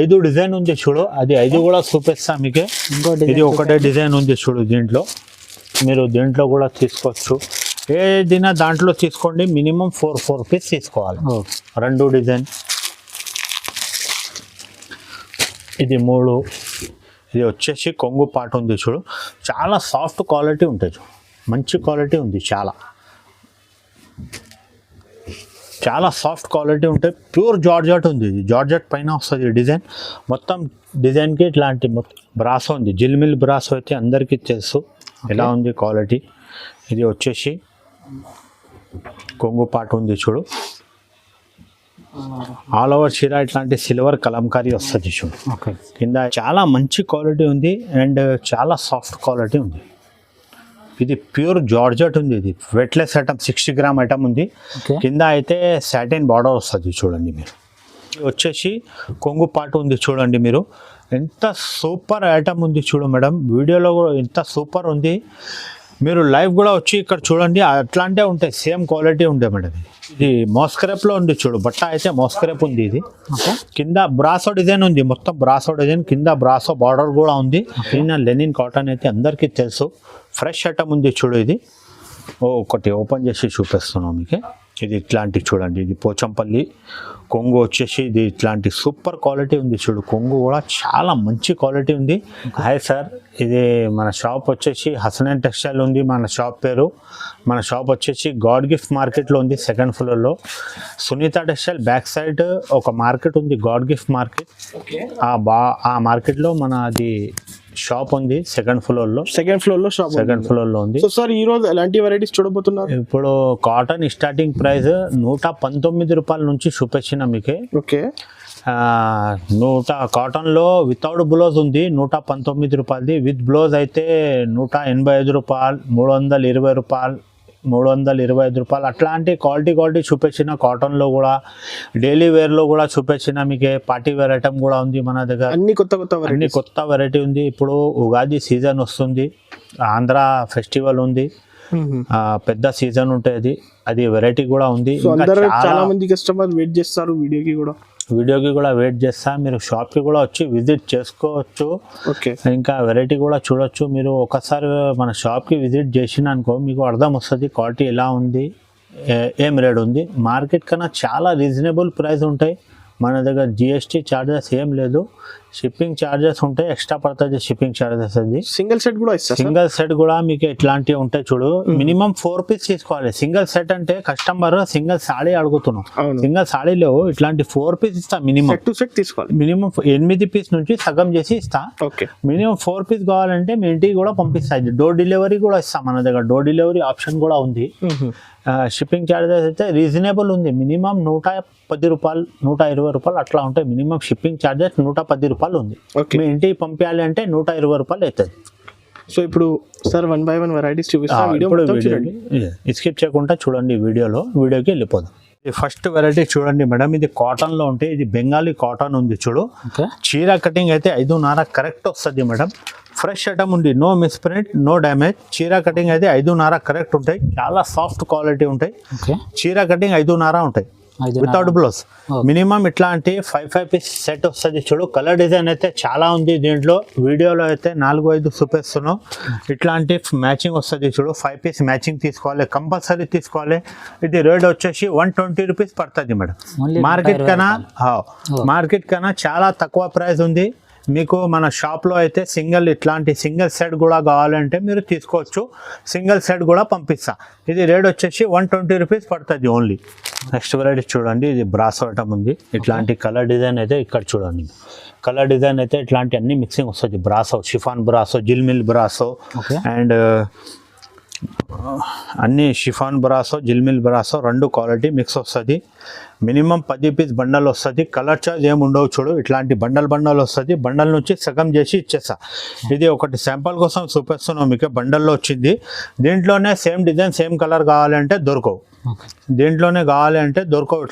ఐదు డిజైన్ ఉంది చూడు, అది 5 కూడా చూపిస్తా మీకు. ఇది ఒకటే డిజైన్ ఉంది చూడు, దీంట్లో మీరు దీంట్లో కూడా తీసుకోవచ్చు. ఏదైనా దాంట్లో తీసుకోండి, మినిమం 4 పీస్ తీసుకోవాలి. 2 డిజైన్, ఇది 3. ఇది వచ్చేసి కొంగు పాట ఉంది చూడు, చాలా సాఫ్ట్ క్వాలిటీ ఉంటుంది చూడు, మంచి క్వాలిటీ ఉంది, చాలా సాఫ్ట్ క్వాలిటీ ఉంటాయి. ప్యూర్ జార్జెట్ ఉంది, ఇది జార్జెట్ పైన వస్తుంది డిజైన్. మొత్తం డిజైన్కి ఇట్లాంటి బ్రాసో ఉంది, జిల్మిల్ బ్రాసో అయితే అందరికీ తెలుసు ఎలా ఉంది క్వాలిటీ. ఇది వచ్చేసి కొంగు పాట ఉంది చూడు, ఆల్ ఓవర్ చీర ఇట్లాంటి సిల్వర్ కలంకారీ వస్తుంది చూడు. కింద చాలా మంచి క్వాలిటీ ఉంది అండ్ చాలా సాఫ్ట్ క్వాలిటీ ఉంది. ఇది ప్యూర్ జార్జెట్ ఉంది, ఇది వెట్లెస్ ఐటమ్ 60 గ్రామ్ ఐటమ్ ఉంది. కింద అయితే సాటిన్ బార్డర్ వస్తుంది చూడండి మీరు. వచ్చేసి కొంగు పాటు ఉంది చూడండి మీరు, ఎంత సూపర్ ఐటమ్ ఉంది చూడు మేడం. వీడియోలో కూడా ఎంత సూపర్ ఉంది, మీరు లైవ్ కూడా వచ్చి ఇక్కడ చూడండి, అట్లాంటివి ఉంటాయి, సేమ్ క్వాలిటీ ఉంటాయి మేడం. ఇది మోస్క్రేప్లో ఉంది చూడు, బట్ట అయితే మోస్క్రేప్ ఉంది. ఇది కింద బ్రాసో డిజైన్ ఉంది, మొత్తం బ్రాసో డిజైన్, కింద బ్రాసో బార్డర్ కూడా ఉంది. కింద లెనిన్ కాటన్ అయితే అందరికీ తెలుసు, ఫ్రెష్ ఐటమ్ ఉంది చూడు. ఇది ఒకటి ఓపెన్ చేసి చూపిస్తున్నాం మీకు. ఇది ఇట్లాంటి చూడండి, ఇది పోచంపల్లి కొంగు వచ్చేసి ఇది ఇట్లాంటి సూపర్ క్వాలిటీ ఉంది చూడు. కొంగు కూడా చాలా మంచి క్వాలిటీ ఉంది. హాయ్ సార్, ఇది మన షాప్ వచ్చేసి హసనైన్ టెక్స్టైల్ ఉంది మన షాప్ పేరు. మన షాప్ వచ్చేసి గాడ్ గిఫ్ట్ మార్కెట్లో ఉంది, 2nd ఫ్లోర్లో. సునీత టెక్స్టైల్ బ్యాక్ సైడ్ ఒక మార్కెట్ ఉంది, గాడ్ గిఫ్ట్ మార్కెట్. ఆ మార్కెట్లో మన అది షాప్ ఉంది, 2nd ఫ్లోర్లో. 2nd ఫ్లోర్లో షాప్, 2nd ఫ్లోర్లో ఉంది. సో సార్ ఈ రోజు ఎలాంటి వెరైటీస్ చూడబోతున్నారు? ఇప్పుడు కాటన్ స్టార్టింగ్ ప్రైస్ 119 రూపాయల నుంచి చూపించిన మీకు. ఓకే, కాటన్లో వితౌట్ బ్లౌజ్ ఉంది 119 రూపాయలది, విత్ బ్లౌజ్ అయితే 185 రూపాయలు, 320 రూపాయలు, 325 రూపాయలు. అట్లాంటి క్వాలిటీ చూపించిన. కాటన్లో కూడా డైలీ వేర్లో కూడా చూపించిన మీకు. పార్టీ వేర్ ఐటమ్ కూడా ఉంది మన దగ్గర, అన్ని కొత్త వెరైటీ ఉంది. ఇప్పుడు ఉగాది సీజన్ వస్తుంది, ఆంధ్ర ఫెస్టివల్ ఉంది, పెద్ద సీజన్ ఉంటుంది, అది వెరైటీ కూడా ఉంది. చాలా మంది కస్టమర్ వెయిట్ చేస్తారు వీడియోకి కూడా వెయిట్ చేస్తా. మీరు షాప్కి కూడా వచ్చి విజిట్ చేసుకోవచ్చు. ఇంకా వెరైటీ కూడా చూడొచ్చు. మీరు ఒకసారి మన షాప్కి విజిట్ చేసిన అనుకో, మీకు అర్థం వస్తుంది క్వాలిటీ ఎలా ఉంది, ఏం రేట్ ఉంది. మార్కెట్ కన్నా చాలా రీజనబుల్ ప్రైస్ ఉంటాయి మన దగ్గర. GST ఛార్జెస్ ఏం లేదు, షిప్పింగ్ ఛార్జెస్ ఉంటాయి, ఎక్స్ట్రా పడుతుంది షిప్పింగ్ ఛార్జెస్. అది సింగిల్ సెట్ కూడా మీకు ఇట్లాంటివి ఉంటాయి చూడు. మినిమం 4 పీస్ తీసుకోవాలి. సింగిల్ సెట్ అంటే కస్టమర్ సింగిల్ సాడీ అడుగుతున్నాం, సింగిల్ సాడీలో ఇట్లాంటి 4 పీస్ ఇస్తా. మినిమం సెట్ తీసుకోవాలి, మినిమం 8 పీస్ నుంచి సగం చేసి ఇస్తా. మినిమం 4 పీస్ కావాలంటే మీ ఇంటికి కూడా పంపిస్తా. డోర్ డెలివరీ కూడా ఇస్తాం మన దగ్గర, డోర్ డెలివరీ ఆప్షన్ కూడా ఉంది. షిప్పింగ్ ఛార్జెస్ అయితే రీజనబుల్ ఉంది, మినిమం 110 రూపాయలు, 120 రూపాయలు అట్లా ఉంటాయి. మినిమం షిప్పింగ్ ఛార్జెస్ 110 రూపాయలు ఉంది. మీ ఇంటికి పంపించాలి అంటే 120 రూపాయలు అవుతుంది. సో ఇప్పుడు సార్ 1 by 1 వెరైటీస్ చూడండి, స్కిప్ చేయకుండా చూడండి. వీడియోకి వెళ్ళిపోదాం. ఫస్ట్ వెరైటీ చూడండి మేడం, ఇది కాటన్లో ఉంటే, ఇది బెంగాలీ కాటన్ ఉంది చూడు. చీర కటింగ్ అయితే 5.5 కరెక్ట్ వస్తుంది మేడం. ఫ్రెష్ ఐటమ్ ఉంది, నో మిస్ప్రింట్, నో డ్యామేజ్. చీర కటింగ్ అయితే 5.5 కరెక్ట్ ఉంటాయి, చాలా సాఫ్ట్ క్వాలిటీ ఉంటాయి. చీర కటింగ్ 5.5 ఉంటాయి వితౌట్ బ్లౌజ్. మినిమం ఇట్లాంటి 5 పీస్ సెట్ వస్తుంది చూడు. కలర్ డిజైన్ అయితే చాలా ఉంది దీంట్లో, వీడియోలో అయితే 4-5 చూపిస్తున్నాం. ఇట్లాంటి మ్యాచింగ్ వస్తుంది చూడు, 5 పీస్ మ్యాచింగ్ తీసుకోవాలి, కంపల్సరీ తీసుకోవాలి. ఇది రేట్ వచ్చేసి 120 రూపీస్ పడుతుంది మేడం. మార్కెట్ కన్నా చాలా తక్కువ ప్రైస్ ఉంది. మీకు మన షాప్లో అయితే ఇట్లాంటి సింగిల్ సెట్ కూడా కావాలంటే మీరు తీసుకోవచ్చు, సింగిల్ సెట్ కూడా పంపిస్తా. ఇది రేట్ వచ్చేసి 120 రూపీస్ పడుతుంది ఓన్లీ. నెక్స్ట్ వెరైటీ చూడండి, ఇది బ్రాసో ఐటమ్ ఉంది. ఇట్లాంటి కలర్ డిజైన్ అయితే ఇక్కడ చూడండి, కలర్ డిజైన్ అయితే ఇట్లాంటి అన్ని మిక్సింగ్ వస్తుంది. Brasso, chiffon brasso, Jhilmil brasso and అన్ని chiffon brasso, Jhilmil brasso 2 quality mix వస్తుంది. మినిమం 10 పీస్ బండల్ వస్తుంది. కలర్ చార్జ్ ఏమి ఉండవు చూడు, ఇట్లాంటి బండల్ వస్తుంది. బండల్ నుంచి సగం చేసి ఇచ్చేస్తా. ఇది ఒకటి శాంపుల్ కోసం చూపిస్తున్నాం మీకు, బండల్లో వచ్చింది. దీంట్లోనే సేమ్ డిజైన్ సేమ్ కలర్ కావాలంటే దొరకవు, దీంట్లోనే కావాలి అంటే దొరకవు.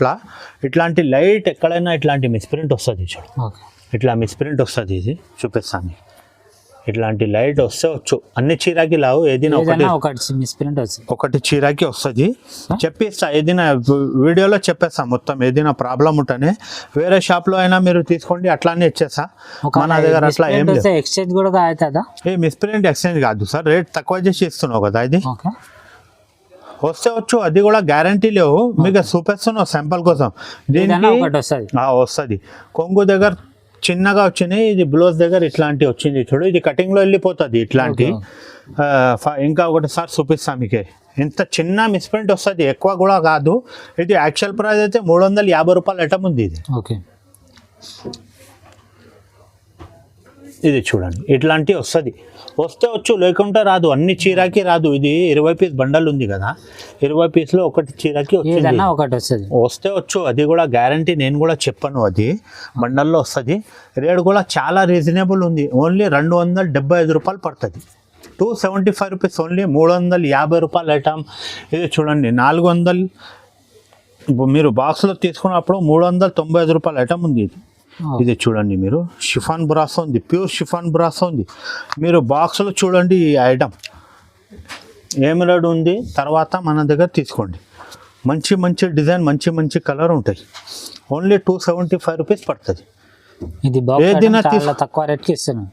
ఇట్లాంటి లైట్ ఎక్కడైనా ఇట్లాంటి మిస్ప్రింట్ వస్తుంది చూడు, ఇట్లా మిస్ప్రింట్ వస్తుంది. ఇది చూపిస్తాను. ఇట్లాంటి లైట్ వస్తే వచ్చు, అన్ని చీరాకి లావు, ఏదైనా ఒకటి మిస్ప్రింట్ వచ్చింది, ఒకటి చీరాకి వస్తుంది. చెప్పిస్తా, ఏదైనా వీడియోలో చెప్పేస్తా మొత్తం, ఏదైనా ప్రాబ్లం ఉంటేనే వేరే షాప్లో అయినా మీరు తీసుకోండి, అట్లానే ఇచ్చేస్తా. మన దగ్గర అట్లా ఏం లేదు. ఎక్స్చేంజ్ కూడా అవుతుందా? ఏ మిస్ప్రింట్ ఎక్స్చేంజ్ కాదు సార్, రేట్ తక్కువ చేసి ఇస్తున్నావు కదా, ఇది వస్తే వచ్చు, అది కూడా గ్యారంటీ లేవు. మీకు చూపిస్తున్నావు శాంపుల్ కోసం. దీనికి వస్తుంది కొంగు దగ్గర చిన్నగా వచ్చినాయి, ఇది బ్లౌజ్ దగ్గర ఇట్లాంటి వచ్చింది చూడు, ఇది కటింగ్లో వెళ్ళిపోతుంది ఇట్లాంటి. ఇంకా ఒకటిసారి చూపిస్తాను మీకు, ఇంత చిన్న మిస్ప్రింట్ వస్తుంది, ఎక్కువ కూడా కాదు. ఇది యాక్చువల్ ప్రైస్ అయితే 350 రూపాయలు ఐటమ్ ఉంది ఇది. ఓకే, ఇది చూడండి, ఇట్లాంటి వస్తుంది, వస్తే వచ్చు, లేకుంటే రాదు. అన్ని చీరాకి రాదు. ఇది 20 పీస్ బండల్ ఉంది కదా, 20 పీస్లో ఒకటి చీరాకి ఒకటి వస్తుంది, వస్తే వచ్చు. అది కూడా గ్యారంటీ, నేను కూడా చెప్పను, అది బండల్లో వస్తుంది. రేట్ కూడా చాలా రీజనబుల్ ఉంది, ఓన్లీ 275 రూపాయలు పడుతుంది. 275 రూపీస్ ఓన్లీ, 350 రూపాయలు ఐటమ్. ఇది చూడండి 400, మీరు బాక్స్లో తీసుకున్నప్పుడు 395 రూపాయలు ఐటమ్ ఉంది ఇది. ఇది చూడండి మీరు, షిఫాన్ బ్రాసో ఉంది, ప్యూర్ షిఫాన్ బ్రాసో ఉంది. మీరు బాక్స్లో చూడండి ఈ ఐటమ్ ఎమరాల్డ్ ఉంది. తర్వాత మన దగ్గర తీసుకోండి, మంచి మంచి డిజైన్, మంచి మంచి కలర్ ఉంటాయి. ఓన్లీ 275 రూపీస్ పడుతుంది. ఇది ఏదైనా తక్కువ రేట్కి ఇస్తాను.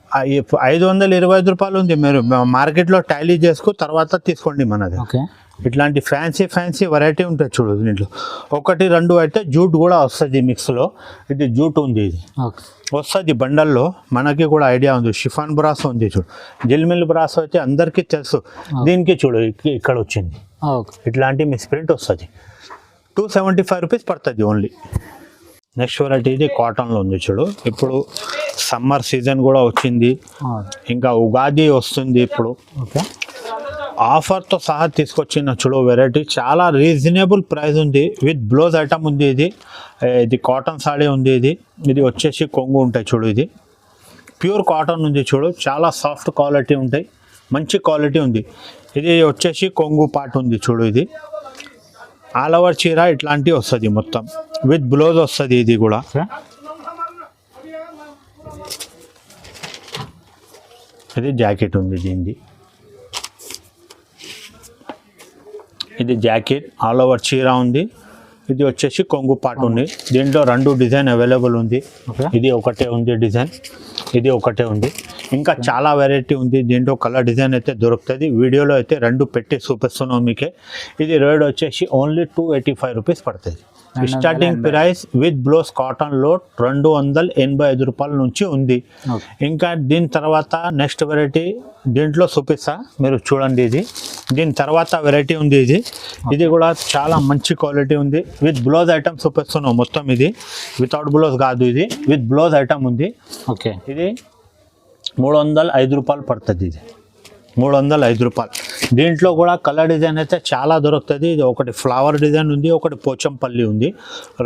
525 రూపాయలు ఉంది. మీరు మార్కెట్లో టాలీ చేసుకో, తర్వాత తీసుకోండి మన దగ్గర. ఇట్లాంటి ఫ్యాన్సీ వెరైటీ ఉంటుంది చూడు, దీంట్లో 1, 2 అయితే జూట్ కూడా వస్తుంది మిక్స్లో. ఇది జూట్ ఉంది, ఇది వస్తుంది బండల్లో. మనకి కూడా ఐడియా ఉంది. షిఫాన్ బ్రాసో ఉంది చూడు, జిల్మిల్ బ్రాసో అయితే అందరికీ తెలుసు. దీనికి చూడు ఇక్కడ వచ్చింది ఇట్లాంటి మిస్ప్రింట్ వస్తుంది. 275 రూపీస్ పడుతుంది ఓన్లీ. నెక్స్ట్ వెరైటీ ఇది కాటన్లో ఉంది చూడు. ఇప్పుడు సమ్మర్ సీజన్ కూడా వచ్చింది, ఇంకా ఉగాది వస్తుంది. ఇప్పుడు ఆఫర్తో సహా తీసుకొచ్చిన చూడు వెరైటీ, చాలా రీజనబుల్ ప్రైస్ ఉంది. విత్ బ్లౌజ్ ఐటమ్ ఉంది. ఇది కాటన్ సాడీ ఉంది. ఇది వచ్చేసి కొంగు ఉంటాయి చూడు, ఇది ప్యూర్ కాటన్ ఉంది చూడు, చాలా సాఫ్ట్ క్వాలిటీ ఉంటాయి, మంచి క్వాలిటీ ఉంది. ఇది వచ్చేసి కొంగు పార్ట్ ఉంది చూడు, ఇది ఆల్ ఓవర్ చీర ఇట్లాంటివి వస్తుంది మొత్తం, విత్ బ్లౌజ్ వస్తుంది. ఇది కూడా ఇది జాకెట్ ఉంది దీనిది. ఇది జాకెట్ ఆల్ ఓవర్ చీర ఉంది. ఇది వచ్చేసి కొంగు పార్ట్ ఉంది. దీంట్లో 2 డిజైన్ అవైలబుల్ ఉంది. ఇది ఒకటే ఉంది డిజైన్, ఇది ఒకటే ఉంది. ఇంకా చాలా వెరైటీ ఉంది. దీంట్లో కలర్ డిజైన్ అయితే దొరుకుతుంది. వీడియోలో అయితే 2 పెట్టి చూపిస్తున్నాం మీకే. ఇది రేట్ వచ్చేసి ఓన్లీ 285 రూపీస్ పడుతుంది. స్టార్టింగ్ ప్రైస్ విత్ బ్లౌజ్ కాటన్లో 285 రూపాయల నుంచి ఉంది. ఇంకా దీని తర్వాత నెక్స్ట్ వెరైటీ దీంట్లో చూపిస్తా, మీరు చూడండి. దీని తర్వాత వెరైటీ ఉంది. ఇది కూడా చాలా మంచి క్వాలిటీ ఉంది. విత్ బ్లౌజ్ ఐటమ్ చూపిస్తున్నాం మొత్తం. ఇది వితౌట్ బ్లౌజ్ కాదు, ఇది విత్ బ్లౌజ్ ఐటమ్ ఉంది. ఓకే, ఇది 305 రూపాయలు పడుతుంది. ఇది 305 రూపాయలు. దీంట్లో కూడా కలర్ డిజైన్ అయితే చాలా దొరుకుతుంది. ఇది ఒకటి ఫ్లవర్ డిజైన్ ఉంది, ఒకటి పోచంపల్లి ఉంది.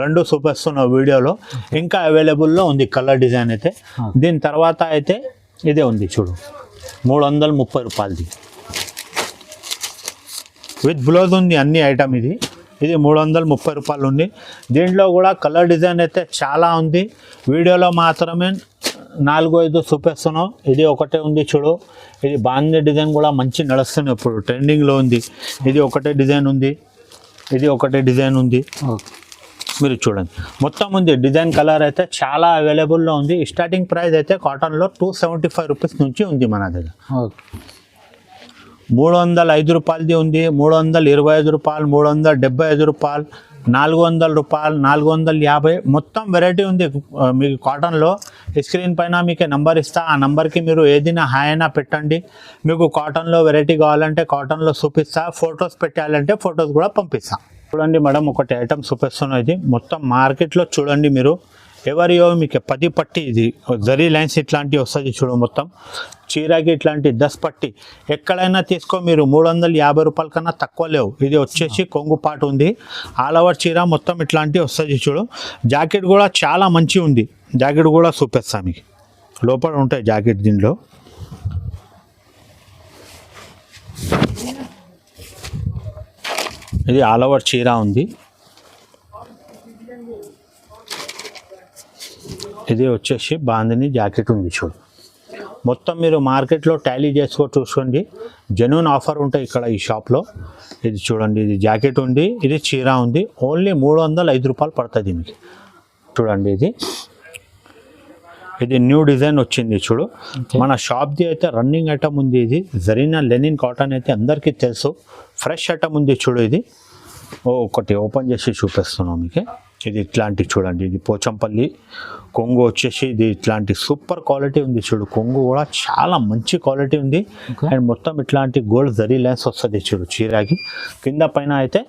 2 చూపిస్తున్న వీడియోలో. ఇంకా అవైలబుల్లో ఉంది కలర్ డిజైన్ అయితే. దీని తర్వాత అయితే ఇదే ఉంది చూడు, 330 రూపాయలది విత్ బ్లౌజ్ ఉంది అన్ని ఐటమ్. ఇది 330 రూపాయలు ఉంది. దీంట్లో కూడా కలర్ డిజైన్ అయితే చాలా ఉంది. వీడియోలో మాత్రమే 4-5 చూపిస్తున్నాం. ఇది ఒకటే ఉంది చూడు. ఇది బాందీ డిజైన్ కూడా మంచి నడుస్తుంది, ఇప్పుడు ట్రెండింగ్లో ఉంది. ఇది ఒకటే డిజైన్ ఉంది, ఇది ఒకటే డిజైన్ ఉంది. మీరు చూడండి మొత్తం ఉంది. డిజైన్ కలర్ అయితే చాలా అవైలబుల్లో ఉంది. స్టార్టింగ్ ప్రైస్ అయితే కాటన్లో 275 రూపీస్ నుంచి ఉంది మన దగ్గర. 305 రూపాయలది ఉంది, 325 రూపాయలు, 375 రూపాయలు, 400 రూపాయలు, 450, మొత్తం వెరైటీ ఉంది మీకు కాటన్లో. స్క్రీన్ పైన మీకు నెంబర్ ఇస్తా, ఆ నెంబర్కి మీరు ఏదైనా హాయ్ అయినా పెట్టండి. మీకు కాటన్లో వెరైటీ కావాలంటే కాటన్లో చూపిస్తా, ఫొటోస్ పెట్టాలంటే ఫొటోస్ కూడా పంపిస్తా. చూడండి మేడం, ఒకటి ఐటమ్ చూపిస్తున్నాను. ఇది మొత్తం మార్కెట్లో చూడండి మీరు, ఎవరియో మీకు 10 పట్టి, ఇది జరీ లైన్స్ ఇట్లాంటివి వస్తుంది చూడు. మొత్తం చీరకి ఇట్లాంటి 10 పట్టి ఎక్కడైనా తీసుకో మీరు, 350 రూపాయల కన్నా తక్కువ లేవు. ఇది వచ్చేసి కొంగు పాటు ఉంది, ఆల్ ఓవర్ చీర మొత్తం ఇట్లాంటివి వస్తుంది చూడు. జాకెట్ కూడా చాలా మంచి ఉంది. జాకెట్ కూడా చూపిస్తాను మీకు, లోపల ఉంటాయి జాకెట్. దీనిలో ఇది ఆల్ ఓవర్ చీర ఉంది. ఇది వచ్చేసి బాందిని జాకెట్ ఉంది చూడు. మొత్తం మీరు మార్కెట్లో టాలీ చేసుకో చూసుకోండి, జెన్యూన్ ఆఫర్ ఉంటాయి ఇక్కడ ఈ షాప్లో. ఇది చూడండి, ఇది జాకెట్ ఉంది, ఇది చీర ఉంది, ఓన్లీ 305 రూపాయలు పడుతుంది మీకు. చూడండి ఇది న్యూ డిజైన్ వచ్చింది చూడు. మన షాప్ది అయితే రన్నింగ్ ఐటమ్ ఉంది. ఇది జరీనా లెనిన్ కాటన్ అయితే అందరికీ తెలుసు, ఫ్రెష్ ఐటమ్ ఉంది చూడు. ఇది ఒకటి ఓపెన్ చేసి చూపిస్తున్నాం మీకు. ఇది ఇట్లాంటి చూడండి, ఇది పోచంపల్లి కొంగు వచ్చేసి ఇది ఇట్లాంటి సూపర్ క్వాలిటీ ఉంది చూడు. కొంగు కూడా చాలా మంచి క్వాలిటీ ఉంది. అండ్ మొత్తం ఇట్లాంటి గోల్డ్ జరీ లైన్స్ వస్తుంది చూడు చీరకి. కింద పైన అయితే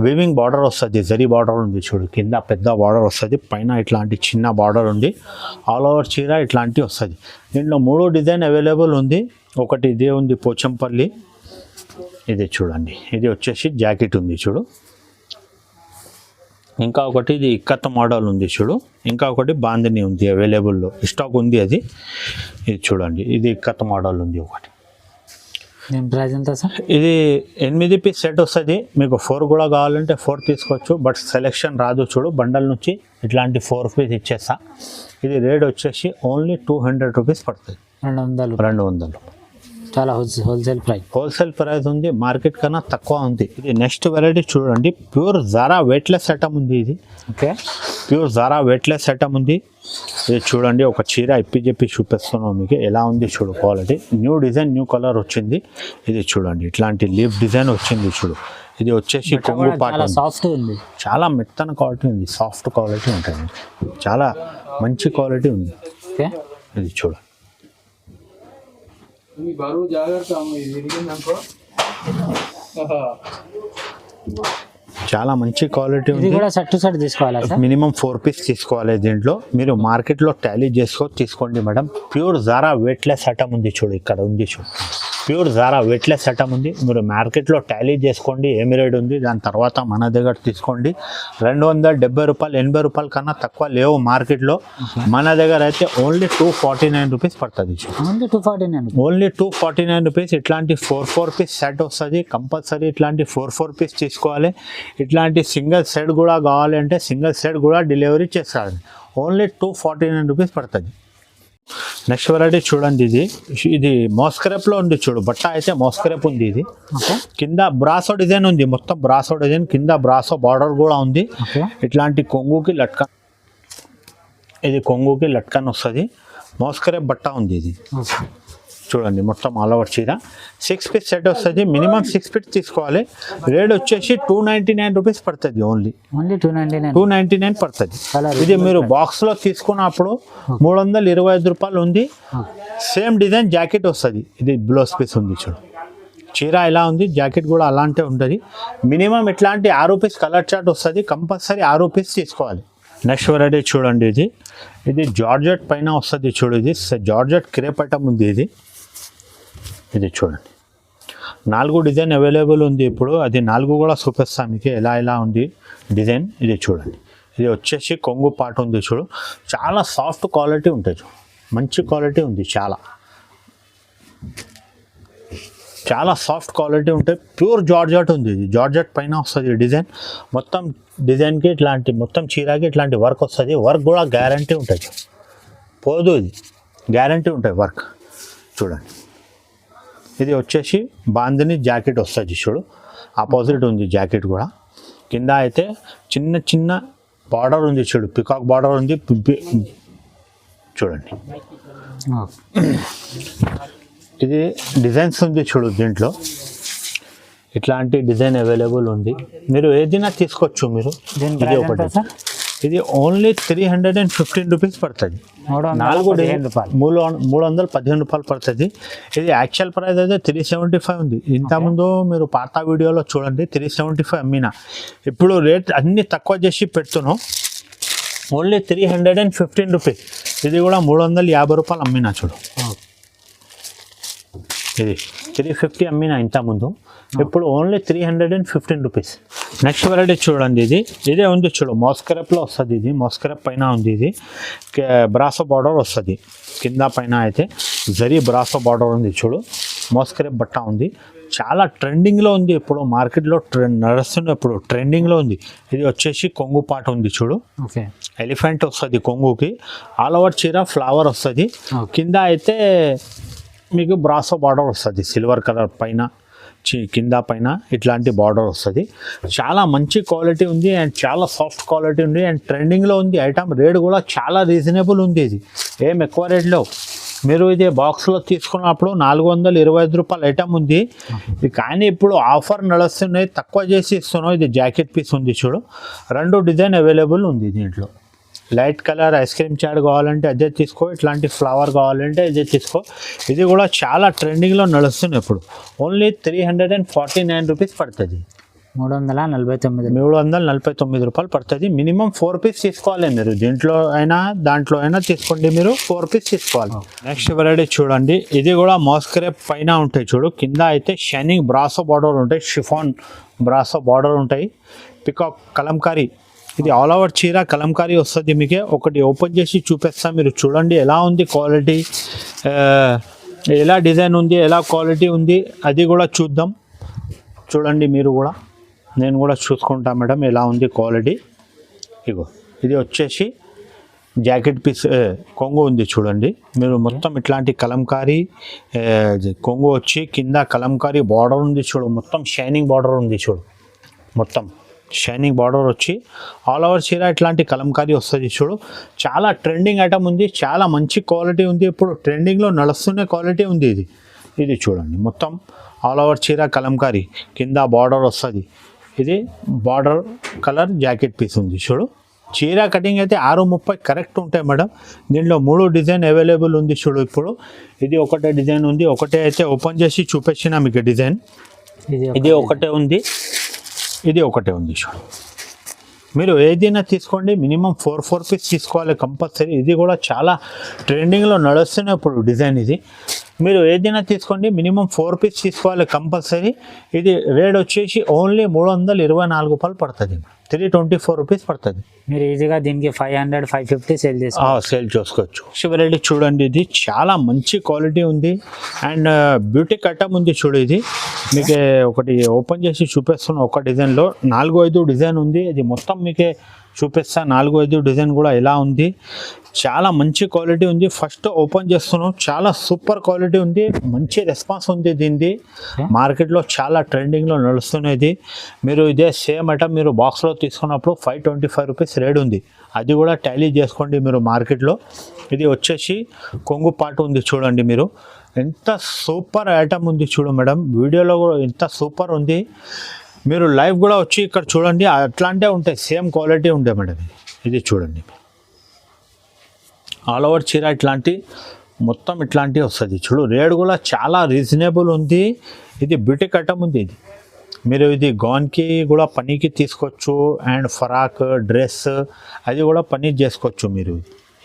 వీవింగ్ బార్డర్ వస్తుంది, జరీ బార్డర్ ఉంది చూడు. కింద పెద్ద బార్డర్ వస్తుంది, పైన ఇట్లాంటి చిన్న బార్డర్ ఉంది. ఆల్ ఓవర్ చీర ఇట్లాంటి వస్తుంది. దీంట్లో 3 డిజైన్ అవైలబుల్ ఉంది. ఒకటి ఇదే ఉంది పోచంపల్లి, ఇది చూడండి, ఇది వచ్చేసి జాకెట్ ఉంది చూడు. ఇంకా ఒకటి ఇది ఇక్కత్ మోడల్ ఉంది చూడు. ఇంకా ఒకటి బాందిని ఉంది అవైలబుల్లో, స్టాక్ ఉంది అది. ఇది చూడండి, ఇది ఇక్కత్ మోడల్ ఉంది ఒకటి. దీని ప్రైస్ ఎంత సార్? ఇది 8 పీస్ సెట్ వస్తుంది. మీకు 4 కూడా కావాలంటే 4 తీసుకోవచ్చు, బట్ సెలెక్షన్ రాదు చూడు. బండల్ నుంచి ఇట్లాంటి 4 పీస్ ఇచ్చేస్తా. ఇది రేట్ వచ్చేసి ఓన్లీ 200 రూపీస్ పడుతుంది. 200 చాలా హోల్సేల్ ప్రైస్. హోల్సేల్ ప్రైస్ ఉంది, మార్కెట్ కన్నా తక్కువ ఉంది. ఇది నెక్స్ట్ వెరైటీ చూడండి, ప్యూర్ జారా వెయిట్లెస్ ఐటమ్ ఉంది. ఇది okay, pure Zara weightless item ఉంది. ఇది చూడండి, ఒక చీర ఇప్పి చూపిస్తున్నాం మీకు, ఎలా ఉంది చూడు quality. New design, new colour వచ్చింది. ఇది చూడండి, ఇట్లాంటి లీఫ్ డిజైన్ వచ్చింది చూడు. ఇది వచ్చేసి కొంగు పాట సాఫ్ట్ ఉంది, చాలా మెత్తన క్వాలిటీ ఉంది, సాఫ్ట్ క్వాలిటీ ఉంటుంది, చాలా మంచి క్వాలిటీ ఉంది. ఓకే, ఇది చూడు, చాలా మంచి క్వాలిటీ ఇది ఉంది. కూడా సెట్ టు సెట్ తీసుకోవాలా సార్? మినిమం 4 పీస్ తీసుకోవాలి. దీంట్లో మీరు మార్కెట్లో టాలీ తీసుకోండి madam. Pure Zara weightless item ఉంది చూడు, ఇక్కడ ఉంది చూడు. ప్యూర్ జారా వెయిట్లెస్ ఐటమ్ ఉంది. మీరు మార్కెట్లో టాలీ చేసుకోండి, ఏమి రేట్ ఉంది, దాని తర్వాత మన దగ్గర తీసుకోండి. 270 రూపాయలు, 80 రూపాయల కన్నా తక్కువ లేవు మార్కెట్లో. మన దగ్గర అయితే ఓన్లీ 249 రూపీస్ పడుతుంది. ఓన్లీ 249. Only 249 rupees. ఇట్లాంటి 4 పీస్ సెట్ వస్తుంది. కంపల్సరీ ఇట్లాంటి 4 పీస్ తీసుకోవాలి. ఇట్లాంటి సింగిల్ సెట్ కూడా కావాలంటే సింగిల్ సెట్ కూడా డెలివరీ చేస్తారు. ఓన్లీ 249 రూపీస్ పడుతుంది. నెక్స్ట్ వెరైటీ చూడండి, ఇది మోస్క్రేప్లో ఉంది చూడు. బట్ట అయితే మోస్క్రేప్ ఉంది. ఇది కింద బ్రాసో డిజైన్ ఉంది, మొత్తం బ్రాసో డిజైన్. కింద బ్రాసో బార్డర్ కూడా ఉంది. ఇట్లాంటి కొంగుకి లట్కన్, ఇది కొంగుకి లట్కన్ వస్తుంది. మోస్క్రేప్ బట్ట ఉంది. ఇది చూడండి, మొత్తం ఆల్ ఓవర్ చీర. 6 పీస్ సెట్ వస్తుంది. మినిమం 6 పీస్ తీసుకోవాలి. రేట్ వచ్చేసి 299 రూపీస్ పడుతుంది. ఓన్లీ 299 పడుతుంది. ఇది మీరు బాక్స్లో తీసుకున్నప్పుడు 325 రూపాయలు ఉంది. సేమ్ డిజైన్ జాకెట్ వస్తుంది. ఇది బ్లౌజ్ పీస్ ఉంది చూడు. చీర ఇలా ఉంది, జాకెట్ కూడా అలాంటి ఉంటుంది. మినిమం ఇట్లాంటి 6 పీస్ కలర్ చార్ట్ వస్తుంది. కంపల్సరీ 6 పీస్ తీసుకోవాలి. నెక్స్ట్ వెరైటీ చూడండి, ఇది జార్జెట్ పైన వస్తుంది చూడు. ఇది జార్జెట్ క్రేప్ ఐటమ్ ఉంది. ఇది చూడండి, 4 డిజైన్ అవైలబుల్ ఉంది ఇప్పుడు. అది 4 కూడా చూపిస్తాను మీకు, ఎలా ఉంది డిజైన్. ఇది చూడండి, ఇది వచ్చేసి కొంగు పాట ఉంది చూడు. చాలా సాఫ్ట్ క్వాలిటీ ఉంటుంది చూడు, మంచి క్వాలిటీ ఉంది. చాలా సాఫ్ట్ క్వాలిటీ ఉంటాయి. ప్యూర్ జార్జెట్ ఉంది. ఇది జార్జెట్ పైన వస్తుంది డిజైన్. మొత్తం డిజైన్కి ఇట్లాంటి, మొత్తం చీరకి ఇట్లాంటి వర్క్ వస్తుంది. వర్క్ కూడా గ్యారంటీ ఉంటుంది, పోదు. ఇది గ్యారంటీ ఉంటుంది వర్క్. చూడండి, ఇది వచ్చేసి బాందిని జాకెట్ వస్తుంది చూడు. ఆపోజిట్ ఉంది జాకెట్ కూడా. కింద అయితే చిన్న బార్డర్ ఉంది చూడు, పికాక్ బార్డర్ ఉంది. చూడండి, ఇది డిజైన్స్ ఉంది చూడు. దీంట్లో ఇట్లాంటి డిజైన్ అవైలబుల్ ఉంది. మీరు ఏదైనా తీసుకోవచ్చు. మీరు ఇది ఒకటి, ఇది ఓన్లీ 315 రూపీస్ పడుతుంది. 315 రూపాయలు పడుతుంది. ఇది యాక్చువల్ ప్రైస్ అయితే 375 ఉంది. ఇంతకుముందు మీరు పాత వీడియోలో చూడండి, 375 అమ్మినా. ఇప్పుడు రేట్ అన్ని తక్కువ చేసి పెడుతున్నాం. Only 315 rupees. ఇది కూడా 350 రూపాయలు అమ్మినా చూడు. ఇది 350 అమ్మినా ఇంతకుముందు, ఇప్పుడు ఓన్లీ 315 రూపీస్. నెక్స్ట్ వెరైటీ చూడండి, ఇదే ఉంది చూడు. మోస్క్రేప్లో వస్తుంది. ఇది మోస్క్రేప్ పైన ఉంది. ఇది బ్రాసో బార్డర్ వస్తుంది. కింద పైన అయితే జరీ బ్రాసో బార్డర్ ఉంది చూడు. మోస్క్రేప్ బట్ట ఉంది. చాలా ట్రెండింగ్లో ఉంది ఇప్పుడు మార్కెట్లో నడుస్తుంది, ఇప్పుడు ట్రెండింగ్లో ఉంది. ఇది వచ్చేసి కొంగు పాట ఉంది చూడు, ఓకే. ఎలిఫెంట్ వస్తుంది కొంగుకి, ఆల్ ఓవర్ చీర ఫ్లవర్ వస్తుంది, కింద అయితే మీకు బ్రాసో బార్డర్ వస్తుంది, సిల్వర్ కలర్ పైన కింద పైన ఇట్లాంటి బార్డర్ వస్తుంది. చాలా మంచి క్వాలిటీ ఉంది అండ్ చాలా సాఫ్ట్ క్వాలిటీ ఉంది అండ్ ట్రెండింగ్లో ఉంది. ఐటమ్ రేట్ కూడా చాలా రీజనబుల్ ఉంది, ఇది ఏం ఎక్కువ రేట్లో. మీరు ఇది బాక్స్లో తీసుకున్నప్పుడు 425 రూపాయల ఐటమ్ ఉంది, ఇది కానీ ఇప్పుడు ఆఫర్ నడుస్తున్నాయి, తక్కువ చేసి ఇస్తున్నాం. ఇది జాకెట్ పీస్ ఉంది చూడు, 2 డిజైన్ అవైలబుల్ ఉంది దీంట్లో. Light colour ice cream chaat కావాలంటే అదే తీసుకో, ఇట్లాంటి ఫ్లవర్ కావాలంటే అదే తీసుకో. ఇది కూడా చాలా ట్రెండింగ్లో నడుస్తుంది ఇప్పుడు. ఓన్లీ 349 రూపీస్ పడుతుంది, 349 రూపాయలు పడుతుంది. మినిమం 4 పీస్ తీసుకోవాలి మీరు, దీంట్లో అయినా దాంట్లో అయినా తీసుకోండి, మీరు 4 పీస్ తీసుకోవాలి. నెక్స్ట్ వెరైటీ చూడండి, ఇది కూడా మాస్క్రేప్ పైన ఉంటాయి చూడు, కింద అయితే షైనింగ్ బ్రాసో బార్డర్ ఉంటాయి, షిఫాన్ బ్రాసో బార్డర్ ఉంటాయి, పికాక్ కలంకారీ. ఇది ఆల్ ఓవర్ చీర కలంకారీ వస్తుంది. మీకే ఒకటి ఓపెన్ చేసి చూపిస్తా, మీరు చూడండి ఎలా ఉంది క్వాలిటీ, ఎలా డిజైన్ ఉంది, ఎలా క్వాలిటీ ఉంది, అది కూడా చూద్దాం. చూడండి మీరు కూడా, నేను కూడా చూసుకుంటా మేడం ఎలా ఉంది క్వాలిటీ. ఇగో ఇది వచ్చేసి జాకెట్ పీస్ కొంగు ఉంది చూడండి, మీరు మొత్తం ఇట్లాంటి కలంకారీ కొంగు వచ్చి కింద కలంకారీ బార్డర్ ఉంది చూడు, మొత్తం షైనింగ్ బార్డర్ ఉంది చూడు, మొత్తం షైనింగ్ బార్డర్ వచ్చి ఆల్ ఓవర్ చీర ఇట్లాంటి కలంకారీ వస్తుంది చూడు. చాలా ట్రెండింగ్ ఐటమ్ ఉంది, చాలా మంచి క్వాలిటీ ఉంది, ఇప్పుడు ట్రెండింగ్లో నడుస్తున్న క్వాలిటీ ఉంది ఇది. ఇది చూడండి మొత్తం ఆల్ ఓవర్ చీర కలంకారీ, కింద బార్డర్ వస్తుంది. ఇది బార్డర్ కలర్ జాకెట్ పీస్ ఉంది చూడు. చీర కటింగ్ అయితే 630 కరెక్ట్ ఉంటాయి మేడం. దీంట్లో 3 డిజైన్ అవైలబుల్ ఉంది చూడు. ఇప్పుడు ఇది ఒకటే డిజైన్ ఉంది, ఒకటే అయితే ఓపెన్ చేసి చూపించిన మీకు డిజైన్. ఇది ఒకటే ఉంది, ఇది ఒకటే ఉంది చూడు. మీరు ఏదైనా తీసుకోండి, మినిమం 4 పీస్ తీసుకోవాలి కంపల్సరీ. ఇది కూడా చాలా ట్రెండింగ్లో నడుస్తున్న ఇప్పుడు డిజైన్ ఇది. మీరు ఏదైనా తీసుకోండి, మినిమం 4 పీస్ తీసుకోవాలి కంపల్సరీ. ఇది రేట్ వచ్చేసి ఓన్లీ 324 రూపాయలు పడుతుంది, 324 రూపీస్ పడుతుంది. మీరు ఈజీగా దీనికి 500 550 సేల్ చేసుకోవచ్చు. వెరైటీ చూడండి, ఇది చాలా మంచి క్వాలిటీ ఉంది అండ్ బ్యూటీ కట్టం ఉంది చూడు. ఇది మీకు ఒకటి ఓపెన్ చేసి చూపిస్తున్నా, ఒక డిజైన్లో 4-5 డిజైన్ ఉంది. ఇది మొత్తం మీకే చూపిస్తా, 4-5 డిజైన్ కూడా ఎలా ఉంది. చాలా మంచి క్వాలిటీ ఉంది. ఫస్ట్ ఓపెన్ చేస్తున్నాం, చాలా సూపర్ క్వాలిటీ ఉంది, మంచి రెస్పాన్స్ ఉంది దీనిది. మార్కెట్లో చాలా ట్రెండింగ్లో నడుస్తున్నది. మీరు ఇదే సేమ్ ఐటమ్ మీరు బాక్స్లో తీసుకున్నప్పుడు 525 రూపీస్ రేట్ ఉంది, అది కూడా టాలీ చేసుకోండి మీరు మార్కెట్లో. ఇది వచ్చేసి కొంగు పాటు ఉంది చూడండి, మీరు ఎంత సూపర్ ఐటమ్ ఉంది చూడు మేడం. వీడియోలో కూడా ఎంత సూపర్ ఉంది, మీరు లైవ్ కూడా వచ్చి ఇక్కడ చూడండి, అట్లాంటే ఉంటాయి, సేమ్ క్వాలిటీ ఉంటాయి మేడం. ఇది చూడండి, ఆల్ ఓవర్ చీర ఇట్లాంటి మొత్తం ఇట్లాంటివి వస్తుంది చూడు. రేట్ కూడా చాలా రీజనబుల్ ఉంది. ఇది బ్యూటీ కట్టం ఉంది. ఇది మీరు ఇది గౌన్కి కూడా పనికి తీసుకోవచ్చు అండ్ ఫరాక్ డ్రెస్ అది కూడా పని చేసుకోవచ్చు మీరు.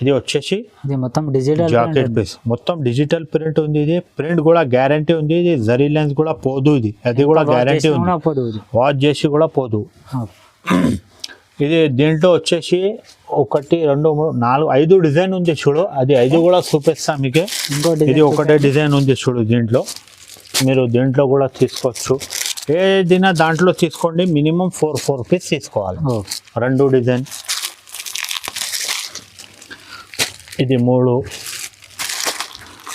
ఇది వచ్చేసి ఇది మొత్తం డిజిటల్ జాకెట్ పీస్, మొత్తం డిజిటల్ ప్రింట్ ఉంది. ఇది ప్రింట్ కూడా గ్యారంటీ ఉంది. ఇది జరీ లెన్స్ కూడా పోదు, ఇది అది కూడా గ్యారంటీ ఉంది, వాష్ చేసి కూడా పోదు. ఇది దీంట్లో వచ్చేసి 1 2 3 4 5 డిజైన్ ఉంది చూడు, అది 5 కూడా చూపిస్తా మీకే. ఇది ఒకటే డిజైన్ ఉంది చూడు దీంట్లో, మీరు దీంట్లో కూడా తీసుకోవచ్చు. ఏదైనా దాంట్లో తీసుకోండి, మినిమం 4 పీస్ తీసుకోవాలి. 2 డిజైన్, ఇది 3.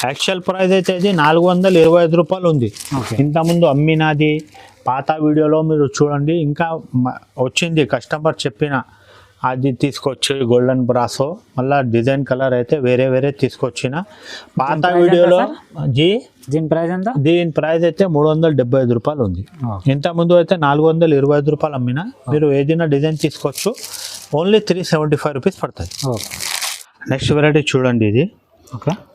యాక్చువల్ ప్రైస్ అయితే ఇది 425 రూపాయలు ఉంది. ఇంతకుముందు అమ్మినది పాత వీడియోలో మీరు చూడండి, ఇంకా వచ్చింది కస్టమర్ చెప్పిన అది తీసుకొచ్చి గోల్డెన్ బ్రాసో, మళ్ళీ డిజైన్ కలర్ అయితే వేరే వేరే తీసుకొచ్చిన పాత వీడియోలో. దీని ప్రైస్ ఎంత? దీని ప్రైస్ అయితే 375 రూపాయలు ఉంది. ఇంతకుముందు అయితే 425 రూపాయలు అమ్మిన. మీరు ఏదైనా డిజైన్ తీసుకోవచ్చు, ఓన్లీ 375 రూపీస్ పడుతుంది. నెక్స్ట్ వెరైటీ చూడండి, ఇది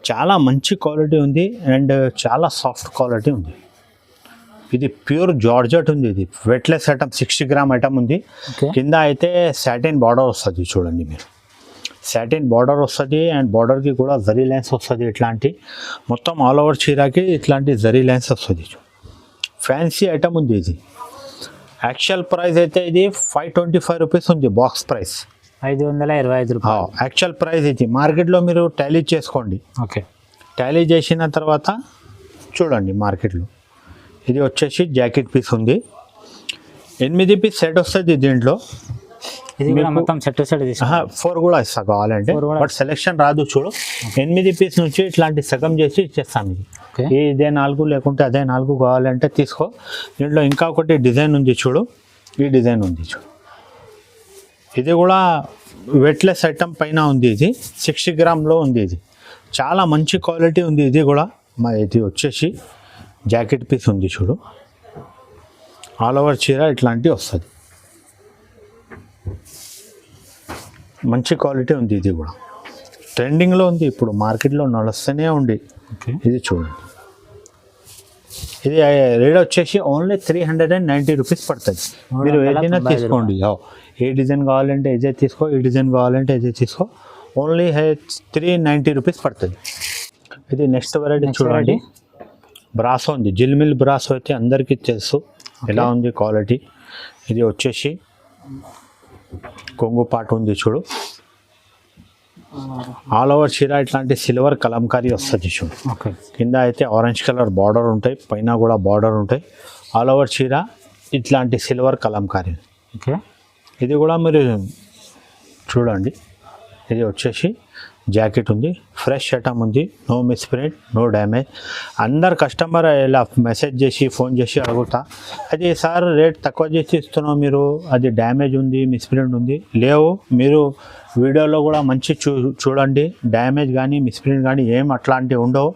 చాలా మంచి క్వాలిటీ ఉంది అండ్ చాలా సాఫ్ట్ క్వాలిటీ ఉంది. ఇది ప్యూర్ జార్జెట్ ఉంది. ఇది వెట్లెస్ ఐటమ్ 60 గ్రామ్ ఐటమ్ ఉంది. కింద అయితే సాటిన్ బార్డర్ వస్తుంది చూడండి, మీరు సాటిన్ బార్డర్ వస్తుంది అండ్ బార్డర్కి కూడా జరీ లైన్స్ వస్తుంది. ఇట్లాంటి మొత్తం ఆల్ ఓవర్ చీరకి ఇట్లాంటి జరీ లైన్స్ వస్తుంది. ఫ్యాన్సీ ఐటమ్ ఉంది. ఇది యాక్చువల్ ప్రైస్ అయితే ఇది 525 రూపీస్ ఉంది, బాక్స్ ప్రైస్ 525 రూపాయలు యాక్చువల్ ప్రైస్. ఇది మార్కెట్లో మీరు టాలీ చేసుకోండి. టాలీ చేసిన తర్వాత చూడండి మార్కెట్లో ఇది వచ్చేసి జాకెట్ పీస్ ఉంది, 8 పీస్ సెట్ వస్తుంది దీంట్లో. ఇది కూడా మొత్తం సెట్ సెట్ తీసుకో. 4 కూడా ఇస్తా కావాలంటే, 4 కూడా బట్ సెలెక్షన్ రాదు చూడు. 8 పీస్ నుంచి ఇట్లాంటి సగం చేసి ఇచ్చేస్తాను ఇది. ఓకే. ఇదే 4 లేకుంటే అదే 4 కావాలంటే తీసుకో. దీంట్లో ఇంకా ఒకటి డిజైన్ ఉంది చూడు, ఈ డిజైన్ ఉంది చూడు. ఇది కూడా వెట్లెస్ ఐటమ్ పైన ఉంది. ఇది 60 గ్రామ్లో ఉంది. ఇది చాలా మంచి క్వాలిటీ ఉంది. ఇది కూడా ఇది వచ్చేసి జాకెట్ పీస్ ఉంది చూడు, ఆల్ ఓవర్ చీర ఇట్లాంటివి వస్తుంది. మంచి క్వాలిటీ ఉంది. ఇది కూడా ట్రెండింగ్లో ఉంది, ఇప్పుడు మార్కెట్లో నడుస్తూనే ఉంది. ఓకే. ఇది చూడండి, ఇది రేట్ వచ్చేసి ఓన్లీ 390 రూపీస్ పడుతుంది. మీరు ఏదైనా తీసుకోండి, ఏ డిజైన్ కావాలంటే ఇదే తీసుకో, ఈ డిజైన్ కావాలంటే ఇదే తీసుకో. ఓన్లీ 390 రూపీస్ పడుతుంది. ఇది నెక్స్ట్ వెరైటీ చూడండి, బ్రాసో ఉంది. జిల్మిల్ బ్రాసో అయితే అందరికీ తెలుసు ఎలా ఉంది క్వాలిటీ. ఇది వచ్చేసి కొంగు పాటు ఉంది చూడు, ఆల్ ఓవర్ చీర ఇట్లాంటి సిల్వర్ కలంకారీ వస్తుంది చూడు. ఓకే. కింద అయితే ఆరెంజ్ కలర్ బార్డర్ ఉంటాయి, పైన కూడా బార్డర్ ఉంటాయి. ఆల్ ఓవర్ చీర ఇట్లాంటి సిల్వర్ కలంకారీ. ఓకే. ఇది కూడా మీరు చూడండి, ఇది వచ్చేసి జాకెట్ ఉంది, ఫ్రెష్ ఐటమ్ ఉంది, నో మిస్ప్రింట్, నో డ్యామేజ్. అందరు కస్టమర్ ఇలా మెసేజ్ చేసి ఫోన్ చేసి అడుగుతా, అది సార్ రేట్ తక్కువ చేసి ఇస్తున్నాం మీరు, అది డ్యామేజ్ ఉంది, మిస్ప్రింట్ ఉంది. లేవు, మీరు వీడియోలో కూడా మంచి చూడండి, డ్యామేజ్ కానీ మిస్ప్రింట్ కానీ ఏం అట్లాంటివి ఉండవు.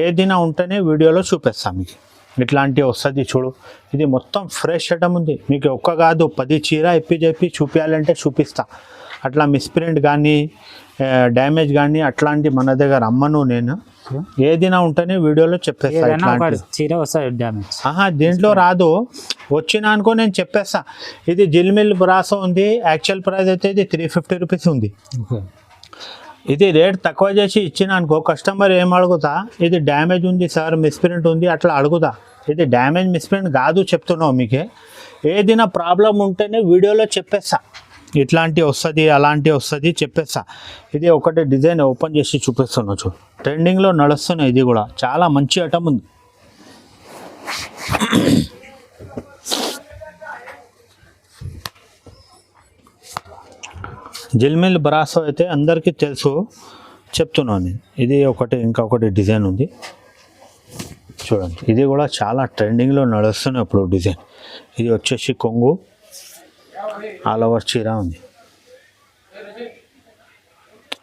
ఏదైనా ఉంటేనే వీడియోలో చూపిస్తాం మీకు. ఇట్లాంటివి వస్తుంది చూడు. ఇది మొత్తం ఫ్రెష్ ఐటమ్ ఉంది. మీకు ఒక్క కాదు 10 చీర చెప్పి చూపించాలంటే చూపిస్తా. అట్లా మిస్ప్రింట్ కానీ డ్యామేజ్ కానీ అట్లాంటి మన దగ్గర అమ్మను నేను. ఏదైనా ఉంటేనే వీడియోలో చెప్పేస్తా. ఇట్లాంటి చీర వస్తుంది డ్యామేజ్ దీంట్లో రాదు, వచ్చినా అనుకో నేను చెప్పేస్తా. ఇది జిల్మిల్ బ్రాసో ఉంది, యాక్చువల్ ప్రైస్ అయితే ఇది 350 రూపీస్ ఉంది. ఓకే. ఇది రేట్ తక్కువ చేసి ఇచ్చిన అనుకో, కస్టమర్ ఏం అడుగుతా, ఇది డ్యామేజ్ ఉంది సార్, మిస్ప్రింట్ ఉంది అట్లా అడుగుతా. ఇది డ్యామేజ్ మిస్ప్రింట్ కాదు చెప్తున్నావు మీకే. ఏదైనా ప్రాబ్లం ఉంటేనే వీడియోలో చెప్పేస్తా, ఇట్లాంటివి వస్తుంది అలాంటివి వస్తుంది చెప్పేస్తా. ఇది ఒకటి డిజైన్ ఓపెన్ చేసి చూపిస్తున్నా చూడు, ట్రెండింగ్లో నడుస్తున్నాయి. ఇది కూడా చాలా మంచి ఐటమ్ ఉంది. జిల్మిల్ బ్రాసో అయితే అందరికీ తెలుసు, చెప్తున్నాను నేను. ఇది ఒకటి ఇంకా ఒకటి డిజైన్ ఉంది చూడండి, ఇది కూడా చాలా ట్రెండింగ్లో నడుస్తున్నాయి ఇప్పుడు డిజైన్. ఇది వచ్చేసి కొంగు, ఆల్ ఓవర్ చీర ఉంది.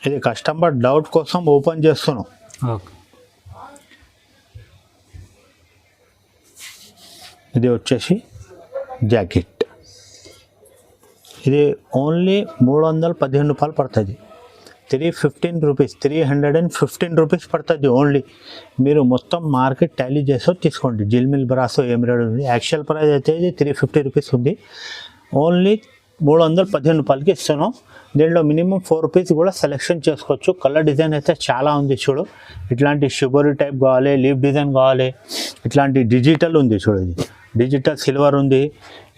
ఇది కస్టమర్ డౌట్ కోసం ఓపెన్ చేస్తున్నాం. ఓకే. ఇది వచ్చేసి జాకెట్. ఇది ఓన్లీ 315 రూపాయలు పడుతుంది. 315 రూపీస్, 315 రూపీస్ పడుతుంది ఓన్లీ. మీరు మొత్తం మార్కెట్ టాలీ చేసో తీసుకోండి. జిల్మిల్ బ్రాసో ఏం రేట్ ఉంది, యాక్చువల్ ప్రైస్ అయితే ఇది 350 రూపీస్ ఉంది. ఓన్లీ 315 రూపాయలకి ఇస్తున్నాం. దీంట్లో మినిమం 4 రూపీస్ కూడా సెలెక్షన్ చేసుకోవచ్చు. కలర్ డిజైన్ అయితే చాలా ఉంది చూడు. ఇట్లాంటి షుగరీ టైప్ కావాలి, లీఫ్ డిజైన్ కావాలి, ఇట్లాంటి డిజిటల్ ఉంది చూడు. ఇది డిజిటల్ సిల్వర్ ఉంది.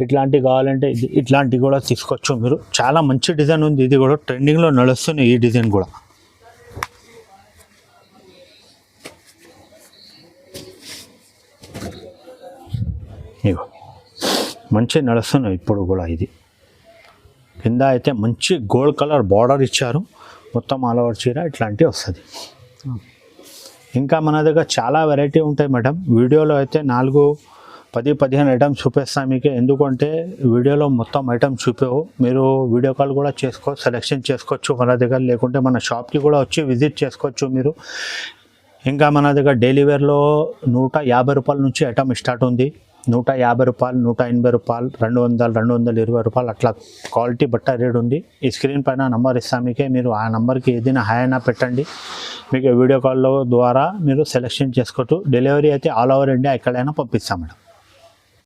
ఇట్లాంటివి కావాలంటే ఇట్లాంటివి కూడా తీసుకోవచ్చు మీరు. చాలా మంచి డిజైన్ ఉంది. ఇది కూడా ట్రెండింగ్లో నడుస్తుంది ఈ డిజైన్ కూడా. ఇగో మంచి నడుస్తున్నాయి ఇప్పుడు కూడా. ఇది కింద అయితే మంచి గోల్డ్ కలర్ బార్డర్ ఇచ్చారు, మొత్తం ఆల్ ఓవర్ చీర ఇట్లాంటివి వస్తుంది. ఇంకా మన దగ్గర చాలా వెరైటీ ఉంటాయి మేడం. వీడియోలో అయితే 4-10-15 ఐటమ్స్ చూపిస్తాను మీకు. ఎందుకంటే వీడియోలో మొత్తం ఐటమ్స్ చూపావు, మీరు వీడియో కాల్ కూడా సెలెక్షన్ చేసుకోవచ్చు మన దగ్గర, లేకుంటే మన షాప్కి కూడా వచ్చి విజిట్ చేసుకోవచ్చు మీరు. ఇంకా మన దగ్గర డైలీ వేర్లో 150 రూపాయల నుంచి ఐటమ్ స్టార్ట్ ఉంది. 150 రూపాయలు, 180 రూపాయలు, 200, 220 రూపాయలు అట్లా క్వాలిటీ బట్ట రేట్ ఉంది. ఈ స్క్రీన్ పైన నంబర్ ఇస్తాను మీకే, మీరు ఆ నెంబర్కి ఏదైనా హాయ్ అయినా పెట్టండి. మీకు వీడియో కాల్లో ద్వారా మీరు సెలెక్షన్ చేసుకోవచ్చు. డెలివరీ అయితే ఆల్ ఓవర్ ఇండియా ఎక్కడైనా పంపిస్తాం మేడం.